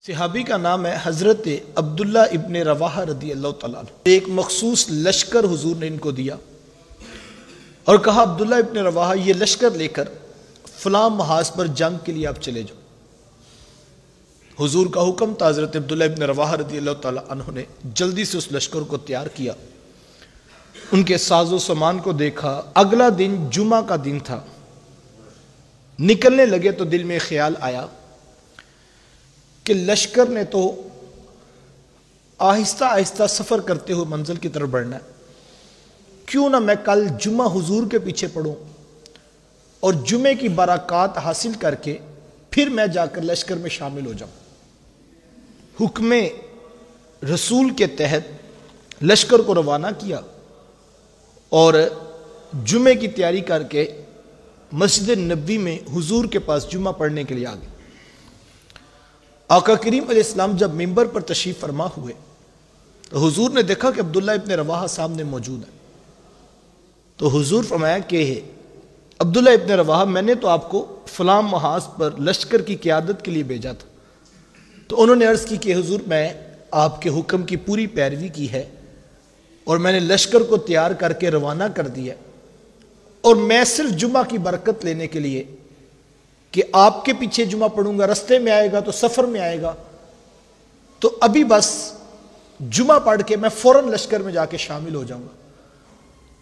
सहाबी का नाम है हज़रत अब्दुल्ला इब्न रवाहा रदी अल्लाह तआला अन्हु। एक मखसूस लश्कर हुजूर ने इनको दिया और कहा, अब्दुल्ला इब्न रवाहा ये लश्कर लेकर फलां महाज पर जंग के लिए आप चले जाओ। हुजूर का हुक्म था। हज़रत अब्दुल्ला इब्न रवाहा रदी अल्लाह तआला अन्हु ने जल्दी से उस लश्कर को तैयार किया, उनके साजो सामान को देखा। अगला दिन जुमा का दिन था। निकलने लगे तो दिल में ख्याल आया कि लश्कर ने तो आहिस्ता आहिस्ता सफ़र करते हुए मंजिल की तरफ बढ़ना है, क्यों ना मैं कल जुमा हुजूर के पीछे पढ़ूं और जुमे की बरक़ात हासिल करके फिर मैं जाकर लश्कर में शामिल हो जाऊं। हुक्म रसूल के तहत लश्कर को रवाना किया और जुमे की तैयारी करके मस्जिद नबी में हुजूर के पास जुमा पढ़ने के लिए आ गए। आका करीम अलैहिस्सलाम जब मिंबर पर तशरीफ फरमा हुए तो हुजूर ने देखा कि अब्दुल्ला इब्न रवाहा सामने मौजूद है। तो हुजूर फरमाया कि अब्दुल्ला इब्न रवाहा, मैंने तो आपको फलां महाज पर लश्कर की क़यादत के लिए भेजा था। तो उन्होंने अर्ज़ की कि हुजूर, मैं आपके हुक्म की पूरी पैरवी की है और मैंने लश्कर को तैयार करके रवाना कर दिया और मैं सिर्फ जुमा की बरकत लेने के लिए कि आपके पीछे जुमा पढ़ूंगा, रस्ते में आएगा तो सफ़र में आएगा, तो अभी बस जुमा पढ़ के मैं फ़ौरन लश्कर में जाके शामिल हो जाऊंगा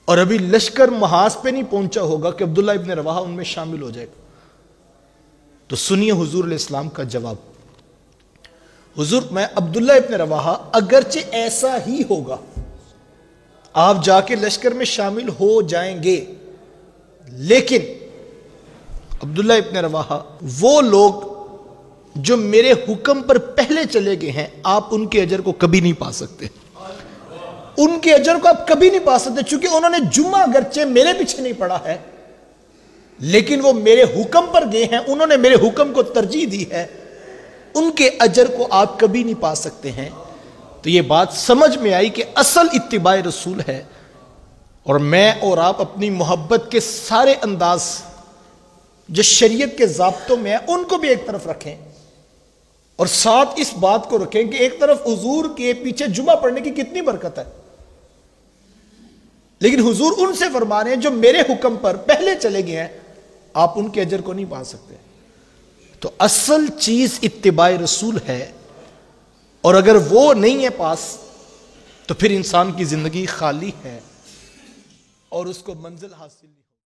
और अभी लश्कर महाज पे नहीं पहुंचा होगा कि अब्दुल्ला इब्न रवाहा उनमें शामिल हो जाएगा। तो सुनिए हुजूर अलैहिस्सलाम का जवाब। हुजूर, मैं अब्दुल्ला इब्न रवाहा, अगरचे ऐसा ही होगा, आप जाके लश्कर में शामिल हो जाएंगे, लेकिन अब्दुल्ला इब्न रवाहा, वो लोग जो मेरे हुक्म पर पहले चले गए हैं, आप उनके अजर को कभी नहीं पा सकते। उनके अजर को आप कभी नहीं पा सकते, क्योंकि उन्होंने जुम्मा अगरचे मेरे पीछे नहीं पढ़ा है, लेकिन वो मेरे हुक्म पर गए हैं, उन्होंने मेरे हुक्म को तरजीह दी है, उनके अजर को आप कभी नहीं पा सकते हैं। तो ये बात समझ में आई कि असल इत्तिबाए रसूल है और मैं और आप अपनी मोहब्बत के सारे अंदाज जो शरीयत के ज़ाब्तों में है उनको भी एक तरफ रखें और साथ इस बात को रखें कि एक तरफ हुजूर के पीछे जुमा पढ़ने की कितनी बरकत है, लेकिन हुजूर उनसे फरमा रहे हैं जो मेरे हुक्म पर पहले चले गए हैं, आप उनके अजर को नहीं पा सकते। तो असल चीज इत्तिबाए रसूल है और अगर वो नहीं है पास तो फिर इंसान की जिंदगी खाली है और उसको मंजिल हासिल नहीं।